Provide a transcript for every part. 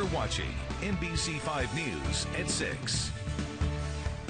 You're watching NBC5 News at 6.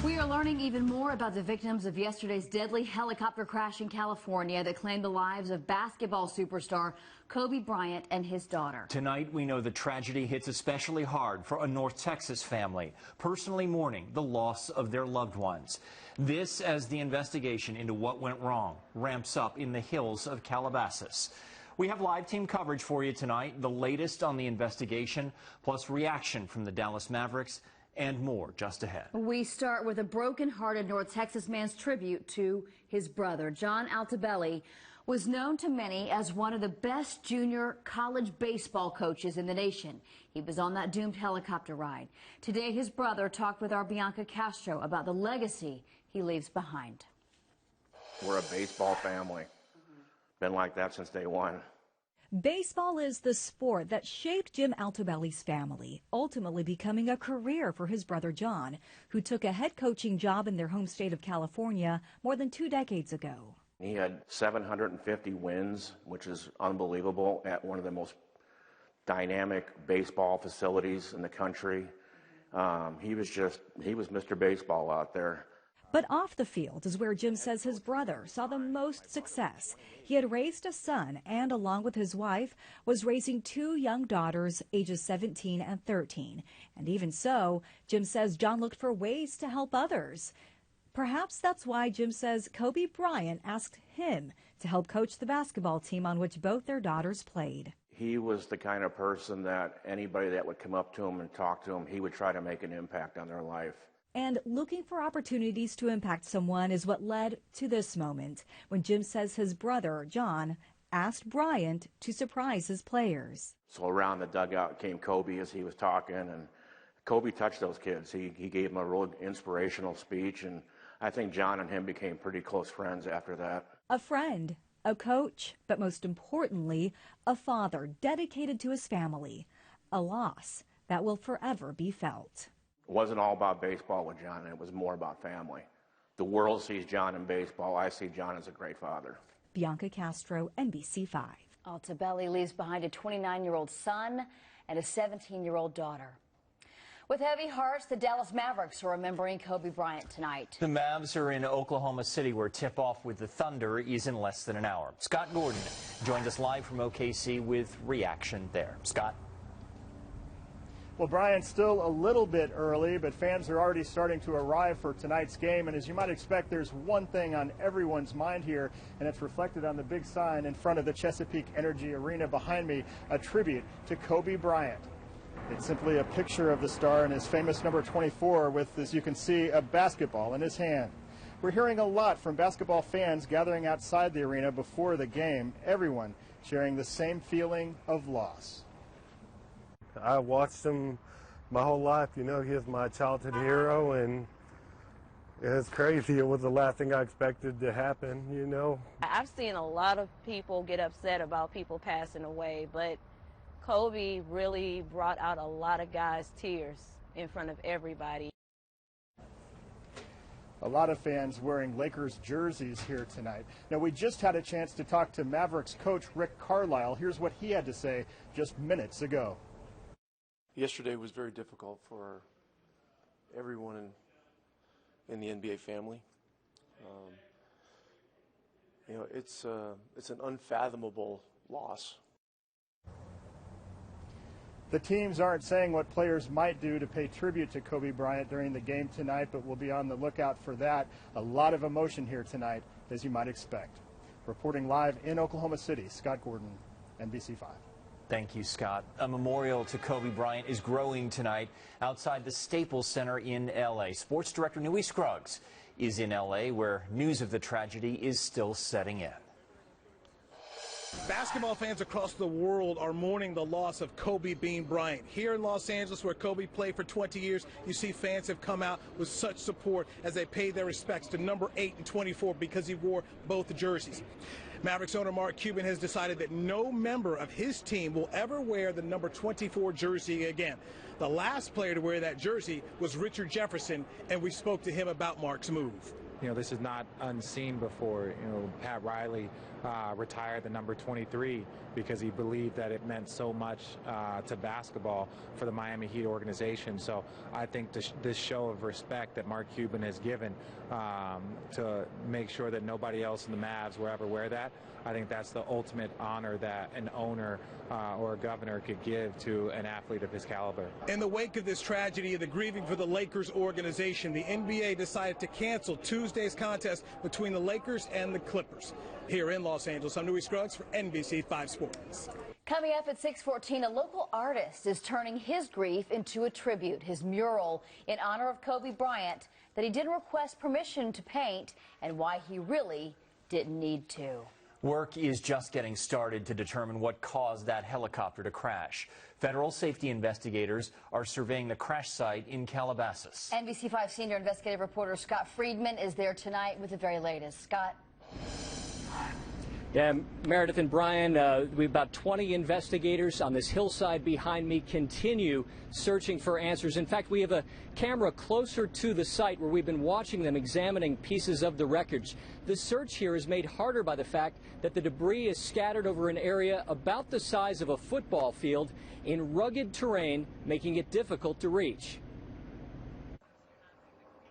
We are learning even more about the victims of yesterday's deadly helicopter crash in California that claimed the lives of basketball superstar Kobe Bryant and his daughter. Tonight, we know the tragedy hits especially hard for a North Texas family, personally mourning the loss of their loved ones. This as the investigation into what went wrong ramps up in the hills of Calabasas. We have live team coverage for you tonight, the latest on the investigation, plus reaction from the Dallas Mavericks, and more just ahead. We start with a broken-hearted North Texas man's tribute to his brother. John Altobelli was known to many as one of the best junior college baseball coaches in the nation. He was on that doomed helicopter ride. Today, his brother talked with our Bianca Castro about the legacy he leaves behind. We're a baseball family. Been like that since day one. Baseball is the sport that shaped Jim Altobelli's family, ultimately becoming a career for his brother John, who took a head coaching job in their home state of California more than 2 decades ago. He had 750 wins, which is unbelievable, at one of the most dynamic baseball facilities in the country. He was Mr. Baseball out there. But off the field is where Jim says his brother saw the most success. He had raised a son and, along with his wife, was raising 2 young daughters, ages 17 and 13. And even so, Jim says John looked for ways to help others. Perhaps that's why Jim says Kobe Bryant asked him to help coach the basketball team on which both their daughters played. He was the kind of person that anybody that would come up to him and talk to him, he would try to make an impact on their life. And looking for opportunities to impact someone is what led to this moment, when Jim says his brother, John, asked Bryant to surprise his players. So around the dugout came Kobe as he was talking, and Kobe touched those kids. He gave them a real inspirational speech, and I think John and him became pretty close friends after that. A friend, a coach, but most importantly, a father dedicated to his family. A loss that will forever be felt. It wasn't all about baseball with John, it was more about family. The world sees John in baseball. I see John as a great father. Bianca Castro, NBC5. Altobelli leaves behind a 29-year-old son and a 17-year-old daughter. With heavy hearts, the Dallas Mavericks are remembering Kobe Bryant tonight. The Mavs are in Oklahoma City, where tip-off with the Thunder is in less than an hour. Scott Gordon joined us live from OKC with reaction there. Scott? Well, Brian, still a little bit early, but fans are already starting to arrive for tonight's game. And as you might expect, there's one thing on everyone's mind here, and it's reflected on the big sign in front of the Chesapeake Energy Arena behind me, a tribute to Kobe Bryant. It's simply a picture of the star and his famous number 24 with, as you can see, a basketball in his hand. We're hearing a lot from basketball fans gathering outside the arena before the game, everyone sharing the same feeling of loss. I watched him my whole life, you know. He was my childhood hero, and it's crazy. It was the last thing I expected to happen, you know. I've seen a lot of people get upset about people passing away, but Kobe really brought out a lot of guys' tears in front of everybody. A lot of fans wearing Lakers jerseys here tonight. Now, we just had a chance to talk to Mavericks coach Rick Carlisle. Here's what he had to say just minutes ago. Yesterday was very difficult for everyone in the NBA family. You know, it's an unfathomable loss. The teams aren't saying what players might do to pay tribute to Kobe Bryant during the game tonight, but we'll be on the lookout for that. A lot of emotion here tonight, as you might expect. Reporting live in Oklahoma City, Scott Gordon, NBC5. Thank you, Scott. A memorial to Kobe Bryant is growing tonight outside the Staples Center in L.A. Sports director Nui Scruggs is in L.A., where news of the tragedy is still setting in. Basketball fans across the world are mourning the loss of Kobe Bean Bryant. Here in Los Angeles, where Kobe played for 20 years, you see fans have come out with such support as they pay their respects to number 8 and 24 because he wore both jerseys. Mavericks owner Mark Cuban has decided that no member of his team will ever wear the number 24 jersey again. The last player to wear that jersey was Richard Jefferson, and we spoke to him about Mark's move. You know, this is not unseen before. You know, Pat Riley retire the number 23 because he believed that it meant so much to basketball for the Miami Heat organization. So I think this show of respect that Mark Cuban has given to make sure that nobody else in the Mavs will ever wear that, I think that's the ultimate honor that an owner or a governor could give to an athlete of his caliber. In the wake of this tragedy and the grieving for the Lakers organization, the NBA decided to cancel Tuesday's contest between the Lakers and the Clippers. Here in Los Angeles, I'm Louis Scruggs for NBC 5 Sports. Coming up at 6:14, a local artist is turning his grief into a tribute. His mural in honor of Kobe Bryant that he didn't request permission to paint and why he really didn't need to. Work is just getting started to determine what caused that helicopter to crash. Federal safety investigators are surveying the crash site in Calabasas. NBC5 senior investigative reporter Scott Friedman is there tonight with the very latest. Scott. Yeah, Meredith and Brian, we have about 20 investigators on this hillside behind me continue searching for answers. In fact, we have a camera closer to the site where we've been watching them examining pieces of the wreckage. The search here is made harder by the fact that the debris is scattered over an area about the size of a football field in rugged terrain, making it difficult to reach.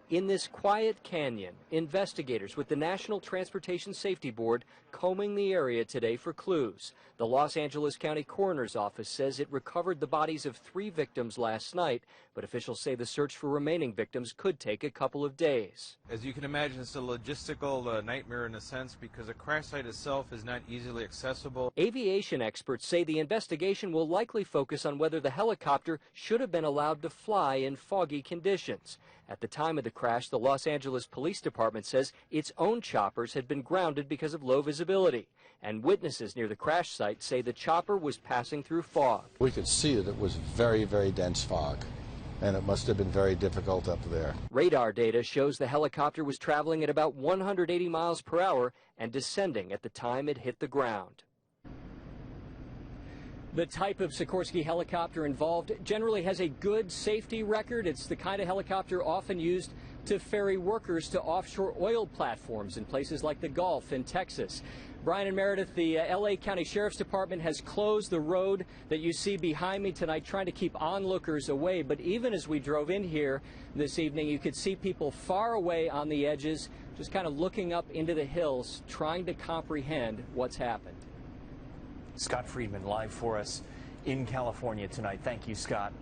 In this quiet canyon, investigators with the National Transportation Safety Board combing the area today for clues. The Los Angeles County Coroner's Office says it recovered the bodies of 3 victims last night, but officials say the search for remaining victims could take a couple of days. As you can imagine, it's a logistical nightmare in a sense because the crash site itself is not easily accessible. Aviation experts say the investigation will likely focus on whether the helicopter should have been allowed to fly in foggy conditions. At the time of the crash, the Los Angeles Police Department says its own choppers had been grounded because of low visibility. And witnesses near the crash site say the chopper was passing through fog. We could see that it was very, very dense fog, and it must have been very difficult up there. Radar data shows the helicopter was traveling at about 180 miles per hour and descending at the time it hit the ground. The type of Sikorsky helicopter involved generally has a good safety record. It's the kind of helicopter often used to ferry workers to offshore oil platforms in places like the Gulf and Texas. Brian and Meredith, the LA County Sheriff's Department has closed the road that you see behind me tonight, trying to keep onlookers away. But even as we drove in here this evening, you could see people far away on the edges, just kind of looking up into the hills, trying to comprehend what's happened. Scott Friedman live for us in California tonight. Thank you, Scott.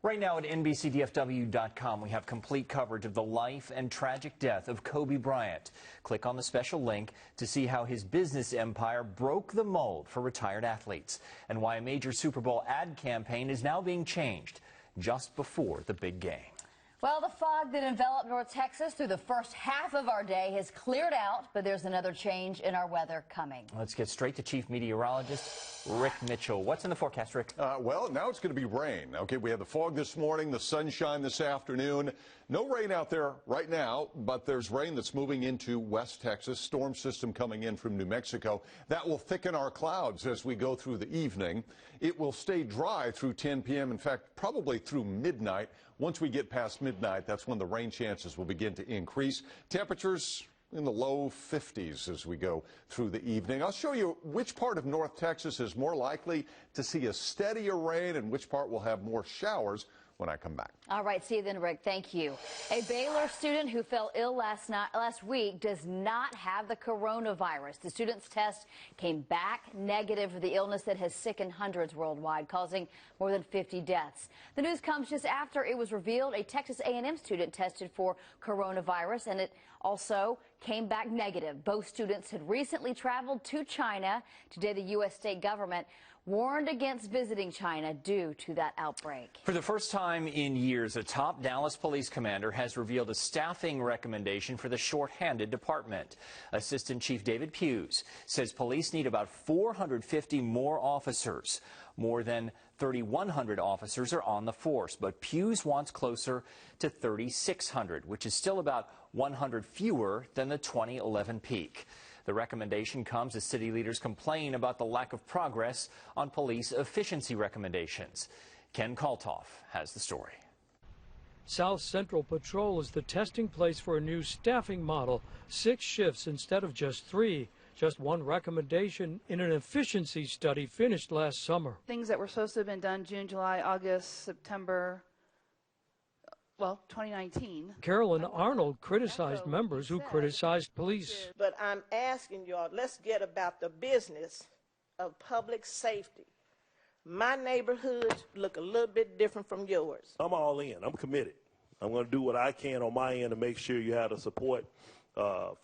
Right now at NBCDFW.com, we have complete coverage of the life and tragic death of Kobe Bryant. Click on the special link to see how his business empire broke the mold for retired athletes and why a major Super Bowl ad campaign is now being changed just before the big game. Well, the fog that enveloped North Texas through the first half of our day has cleared out, but there's another change in our weather coming. Let's get straight to Chief Meteorologist Rick Mitchell. What's in the forecast, Rick? Well, now it's going to be rain. Okay, we had the fog this morning, the sunshine this afternoon. No rain out there right now, but there's rain that's moving into West Texas. Storm system coming in from New Mexico. That will thicken our clouds as we go through the evening. It will stay dry through 10 p.m. In fact, probably through midnight. Once we get past midnight, that's when the rain chances will begin to increase. Temperatures in the low 50s as we go through the evening. I'll show you which part of North Texas is more likely to see a steadier rain and which part will have more showers when I come back. All right, see you then, Rick. Thank you. A Baylor student who fell ill last week does not have the coronavirus. The student's test came back negative for the illness that has sickened hundreds worldwide, causing more than 50 deaths. The news comes just after it was revealed a Texas A&M student tested for coronavirus, and it also came back negative. Both students had recently traveled to China. Today, the U.S. state government warned against visiting China due to that outbreak. For the first time in years, a top Dallas police commander has revealed a staffing recommendation for the shorthanded department. Assistant Chief David Hughes says police need about 450 more officers. More than 3,100 officers are on the force, but Hughes wants closer to 3,600, which is still about 100 fewer than the 2011 peak. The recommendation comes as city leaders complain about the lack of progress on police efficiency recommendations. Ken Kaltoff has the story. South Central Patrol is the testing place for a new staffing model, 6 shifts instead of just 3. just one recommendation in an efficiency study finished last summer. Things that were supposed to have been done June, July, August, September, well, 2019. Carolyn Arnold criticized members who criticized police. But I'm asking y'all, let's get about the business of public safety. My neighborhoods look a little bit different from yours. I'm all in. I'm committed. I'm going to do what I can on my end to make sure you have the support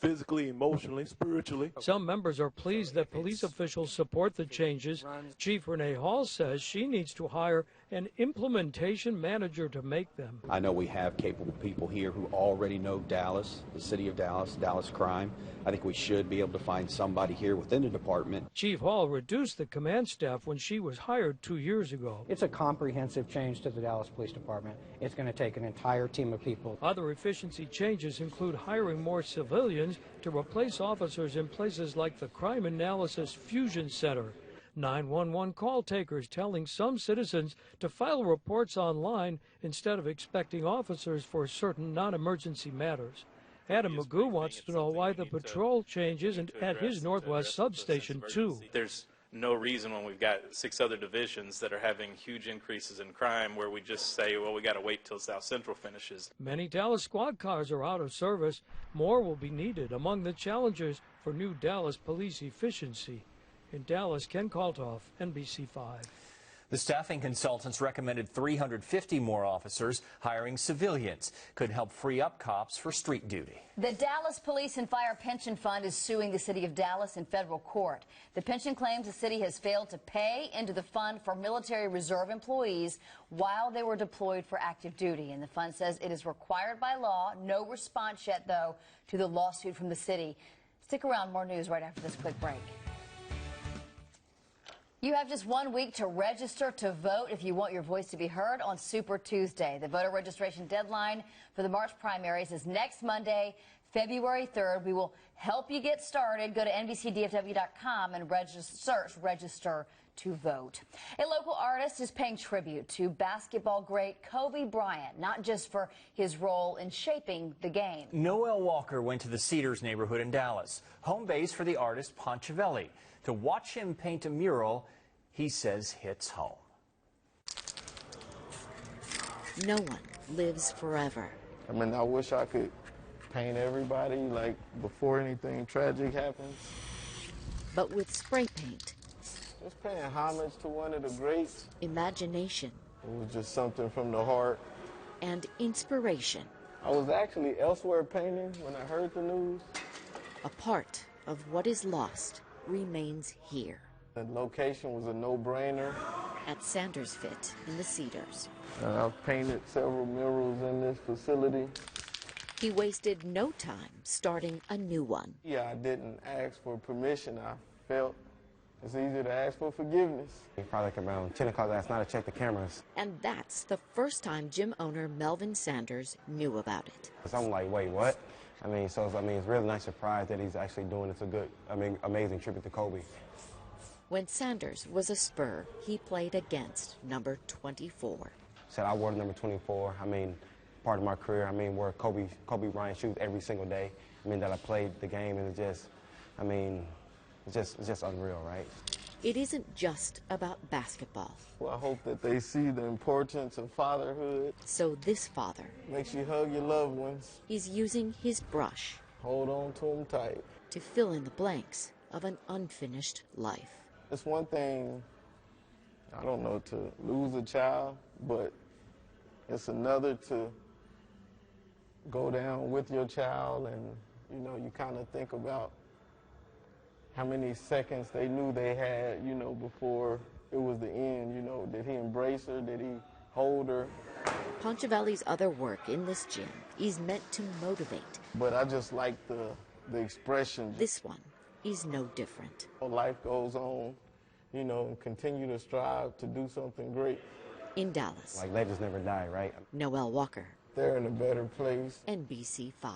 physically, emotionally, spiritually. Some members are pleased that police officials support the changes. Chief Renee Hall says she needs to hire an implementation manager to make them. I know we have capable people here who already know Dallas, the city of Dallas, Dallas crime. I think we should be able to find somebody here within the department. Chief Hall reduced the command staff when she was hired 2 years ago. It's a comprehensive change to the Dallas Police Department. It's going to take an entire team of people. Other efficiency changes include hiring more civilians to replace officers in places like the Crime Analysis Fusion Center. 911 call takers telling some citizens to file reports online instead of expecting officers for certain non-emergency matters. Adam Magoo wants to know why the patrol changes at his Northwest substation, too. There's no reason when we've got 6 other divisions that are having huge increases in crime where we just say, well, we got to wait till South Central finishes. Many Dallas squad cars are out of service. More will be needed. Among the challenges for new Dallas police efficiency. In Dallas, Ken Kaltoff, NBC5. The staffing consultants recommended 350 more officers. Hiring civilians could help free up cops for street duty. The Dallas Police and Fire Pension Fund is suing the city of Dallas in federal court. The pension claims the city has failed to pay into the fund for military reserve employees while they were deployed for active duty. And the fund says it is required by law. No response yet, though, to the lawsuit from the city. Stick around, more news right after this quick break. You have just 1 week to register to vote if you want your voice to be heard on Super Tuesday. The voter registration deadline for the March primaries is next Monday, February 3rd. We will help you get started. Go to NBCDFW.com and search Register to Vote. A local artist is paying tribute to basketball great Kobe Bryant, not just for his role in shaping the game. Noel Walker went to the Cedars neighborhood in Dallas, home base for the artist Ponchavelli. To watch him paint a mural he says hits home. No one lives forever. I mean, I wish I could paint everybody like before anything tragic happens. But with spray paint, just paying homage to one of the greats. Imagination. It was just something from the heart. And inspiration. I was actually elsewhere painting when I heard the news. A part of what is lost remains here. The location was a no-brainer. At Sanders Fit in the Cedars. I've painted several murals in this facility. He wasted no time starting a new one. Yeah, I didn't ask for permission. I felt it's easier to ask for forgiveness. Probably like around 10 o'clock last night, I checked the cameras. And that's the first time gym owner Melvin Sanders knew about it. So I'm like, wait, what? It's a really nice surprise that he's actually doing this amazing tribute to Kobe. When Sanders was a Spur, he played against number 24. Said I wore number 24. Part of my career, where Kobe Bryant shoots every single day. That I played the game, and it's just unreal, right? It isn't just about basketball. Well, I hope that they see the importance of fatherhood. So this father makes you hug your loved ones. He's using his brush. Hold on to them tight. To fill in the blanks of an unfinished life. It's one thing, I don't know, to lose a child, but it's another to go down with your child and, you kind of think about how many seconds they knew they had, before it was the end. Did he embrace her? Did he hold her? Ponchavelli's other work in this gym is meant to motivate. But I just like the expression. This one is no different. Life goes on, and continue to strive to do something great. In Dallas. Like legends never die, right? Noel Walker. They're in a better place. NBC5.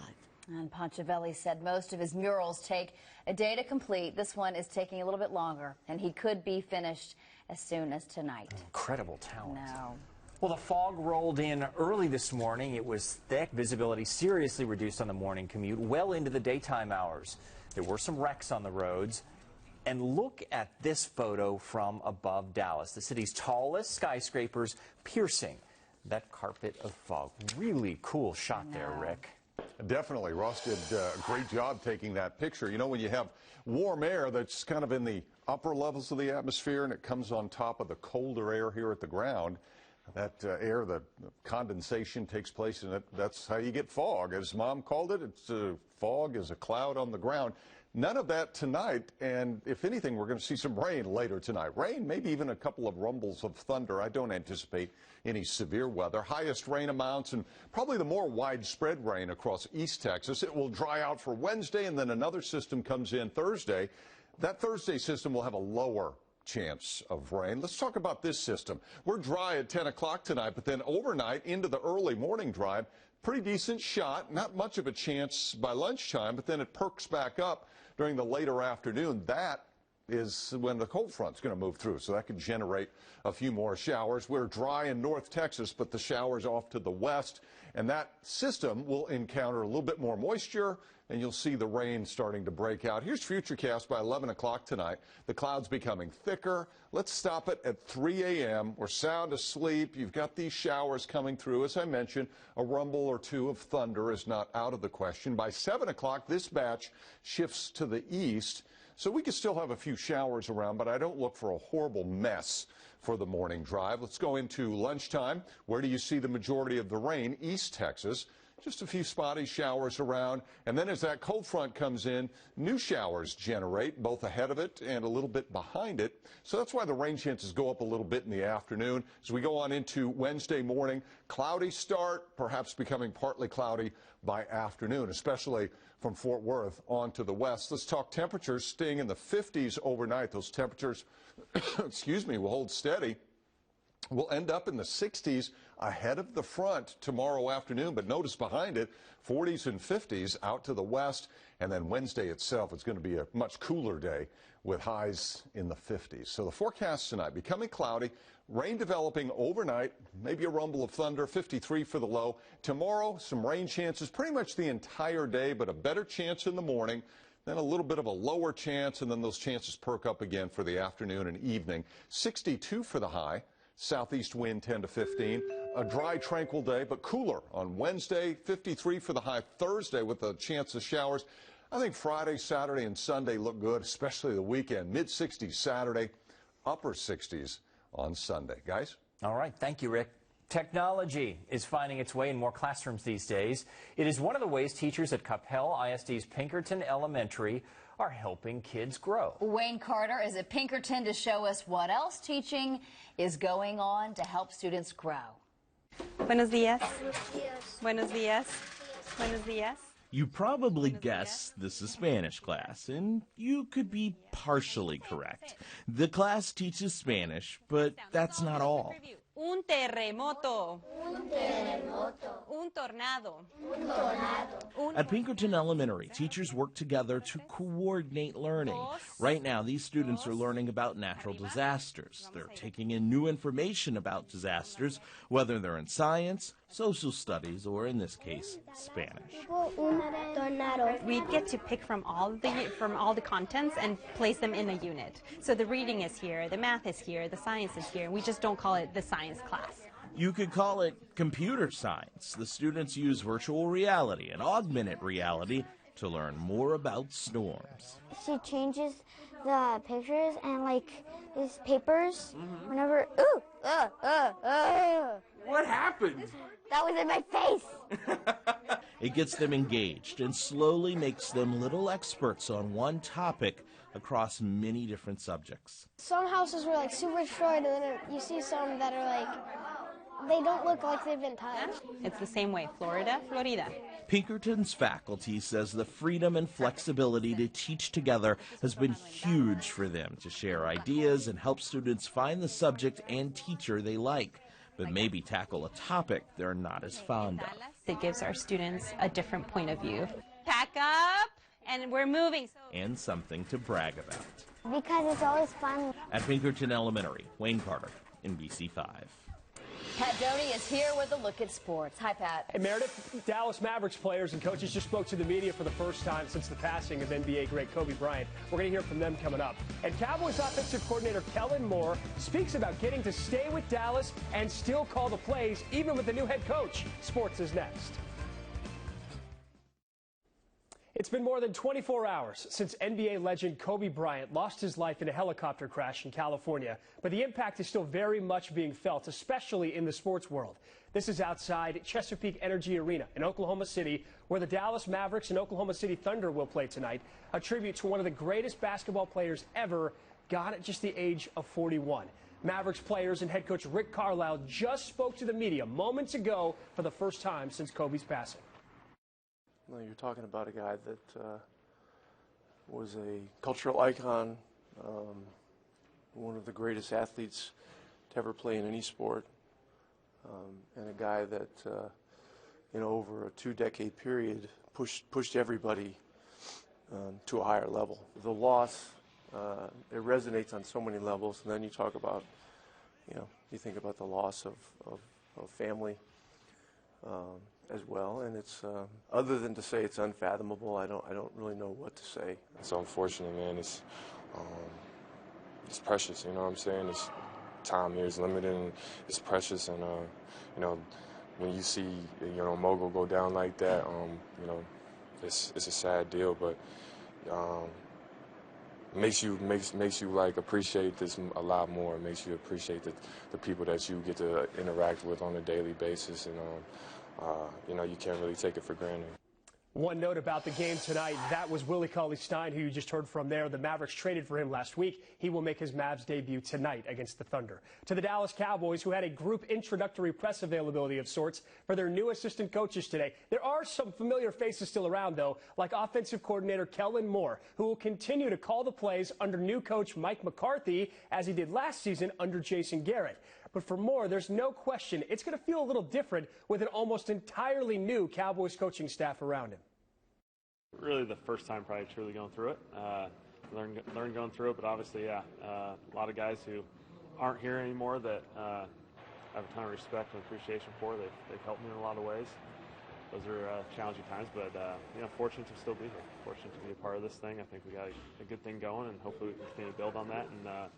And Ponchavelli said most of his murals take a day to complete. This one is taking a little bit longer, and he could be finished as soon as tonight. Incredible talent. No. Well, the fog rolled in early this morning. It was thick. Visibility seriously reduced on the morning commute well into the daytime hours. There were some wrecks on the roads. And look at this photo from above Dallas. The city's tallest skyscrapers piercing that carpet of fog. Really cool shot there, Rick. Definitely. Ross did a great job taking that picture. You know, when you have warm air that's kind of in the upper levels of the atmosphere and it comes on top of the colder air here at the ground, that air, the condensation takes place, and that's how you get fog. As Mom called it, it's fog is a cloud on the ground. None of that tonight, and if anything, we're going to see some rain later tonight. Rain, maybe even a couple of rumbles of thunder. I don't anticipate any severe weather. Highest rain amounts and probably the more widespread rain across East Texas. It will dry out for Wednesday, and then another system comes in Thursday. That Thursday system will have a lower chance of rain. Let's talk about this system. We're dry at 10 o'clock tonight, but then overnight into the early morning drive, pretty decent shot. Not much of a chance by lunchtime, but then it perks back up during the later afternoon. That is when the cold front's going to move through, so that could generate a few more showers. We're dry in North Texas, but the showers off to the west, and that system will encounter a little bit more moisture, and you'll see the rain starting to break out. Here's Futurecast by 11 o'clock tonight. The clouds becoming thicker. Let's stop it at 3 a.m. We're sound asleep. You've got these showers coming through. As I mentioned, a rumble or two of thunder is not out of the question. By 7 o'clock, this batch shifts to the east, so we could still have a few showers around, but I don't look for a horrible mess for the morning drive. Let's go into lunchtime. Where do you see the majority of the rain? East Texas. Just a few spotty showers around, and then as that cold front comes in, new showers generate, both ahead of it and a little bit behind it. So that's why the rain chances go up a little bit in the afternoon. As we go on into Wednesday morning, cloudy start, perhaps becoming partly cloudy by afternoon, especially from Fort Worth on to the west. Let's talk temperatures staying in the 50s overnight. Those temperatures, excuse me, will hold steady. We'll end up in the 60s ahead of the front tomorrow afternoon, but notice behind it, 40s and 50s out to the west, and then Wednesday itself, it's going to be a much cooler day with highs in the 50s. So the forecast tonight, becoming cloudy, rain developing overnight, maybe a rumble of thunder, 53 for the low. Tomorrow, some rain chances pretty much the entire day, but a better chance in the morning. Then a little bit of a lower chance, and then those chances perk up again for the afternoon and evening. 62 for the high. Southeast wind 10 to 15. A dry, tranquil day, but cooler on Wednesday. 53 for the high Thursday with a chance of showers. I think Friday, Saturday, and Sunday look good, especially the weekend. Mid-60s Saturday, upper 60s on Sunday. Guys? All right. Thank you, Rick. Technology is finding its way in more classrooms these days. It is one of the ways teachers at Capel ISD's Pinkerton Elementary are helping kids grow. Wayne Carter is at Pinkerton to show us what else teaching is going on to help students grow. Buenos días. Buenos días. Buenos días. You probably guess this is Spanish class, and you could be partially correct. The class teaches Spanish, but that's not all. Un terremoto. Un terremoto. Un tornado. Un tornado. At Pinkerton Elementary, teachers work together to coordinate learning. Right now, these students are learning about natural disasters. They're taking in new information about disasters, whether they're in science, social studies, or in this case, Spanish. We get to pick from all the contents and place them in a unit. So the reading is here, the math is here, the science is here. We just don't call it the science class. You could call it computer science. The students use virtual reality and augmented reality to learn more about storms. She changes the pictures and like these papers whenever, What happened? That was in my face. It gets them engaged and slowly makes them little experts on one topic across many different subjects. Some houses were like super destroyed, and then you see some that are like, they don't look like they've been touched. It's the same way, Florida. Pinkerton's faculty says the freedom and flexibility to teach together has been huge for them to share ideas and help students find the subject and teacher they like, but maybe tackle a topic they're not as fond of. It gives our students a different point of view. Pack up, and we're moving. And something to brag about. Because it's always fun. At Pinkerton Elementary, Wayne Carter, NBC5. Pat Doney is here with a look at sports. Hi, Pat. Hey, Meredith, Dallas Mavericks players and coaches just spoke to the media for the first time since the passing of NBA great Kobe Bryant. We're going to hear from them coming up. And Cowboys offensive coordinator Kellen Moore speaks about getting to stay with Dallas and still call the plays, even with the new head coach. Sports is next. It's been more than 24 hours since NBA legend Kobe Bryant lost his life in a helicopter crash in California, but the impact is still very much being felt, especially in the sports world. This is outside Chesapeake Energy Arena in Oklahoma City, where the Dallas Mavericks and Oklahoma City Thunder will play tonight, a tribute to one of the greatest basketball players ever, gone at just the age of 41. Mavericks players and head coach Rick Carlisle just spoke to the media moments ago for the first time since Kobe's passing. Well, you're talking about a guy that was a cultural icon, one of the greatest athletes to ever play in any sport, and a guy that, over a 2-decade period pushed everybody to a higher level. The loss, it resonates on so many levels, and then you talk about, you think about the loss of family. As well, and it's other than to say it's unfathomable, I don't really know what to say. It's unfortunate, man. It's precious, you know what I'm saying? It's time here is limited, and it's precious, and when you see mogul go down like that, it's a sad deal, but makes you like appreciate this a lot more. It makes you appreciate the people that you get to interact with on a daily basis, and you can't really take it for granted. One note about the game tonight, that was Willie Cauley-Stein, who you just heard from there. The Mavericks traded for him last week. He will make his Mavs debut tonight against the Thunder. To the Dallas Cowboys, who had a group introductory press availability of sorts for their new assistant coaches today. There are some familiar faces still around, though, like offensive coordinator Kellen Moore, who will continue to call the plays under new coach Mike McCarthy, as he did last season under Jason Garrett. But for Moore, there's no question it's going to feel a little different with an almost entirely new Cowboys coaching staff around him. Really the first time probably truly going through it. Learn going through it, but obviously, a lot of guys who aren't here anymore that I have a ton of respect and appreciation for. They've helped me in a lot of ways. Those are challenging times, but fortunate to still be here. Fortunate to be a part of this thing. I think we got a good thing going, and hopefully we can continue to build on that. And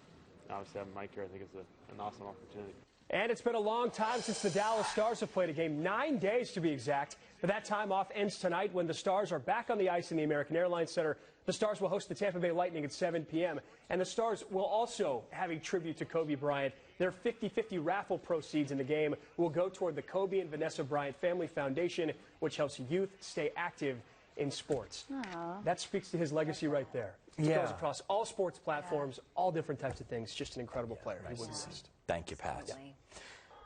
obviously having Mike here, I think is an awesome opportunity. And it's been a long time since the Dallas Stars have played a game, 9 days to be exact. But that time off ends tonight when the Stars are back on the ice in the American Airlines Center. The Stars will host the Tampa Bay Lightning at 7 p.m. And the Stars will also have a tribute to Kobe Bryant. Their 50-50 raffle proceeds in the game will go toward the Kobe and Vanessa Bryant Family Foundation, which helps youth stay active in sports. Aww. That speaks to his legacy right there. He goes across all sports platforms, all different types of things. Just an incredible player. He was assist. Thank you, Pat.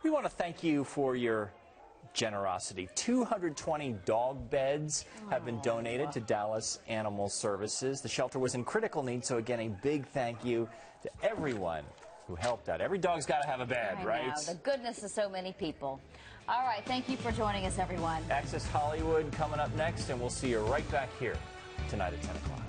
We want to thank you for your generosity. 220 dog beds have been donated to Dallas Animal Services. The shelter was in critical need, so again, a big thank you to everyone who helped out. Every dog's got to have a bed, right? I know. The goodness of so many people. All right, thank you for joining us, everyone. Access Hollywood coming up next, and we'll see you right back here tonight at 10 o'clock.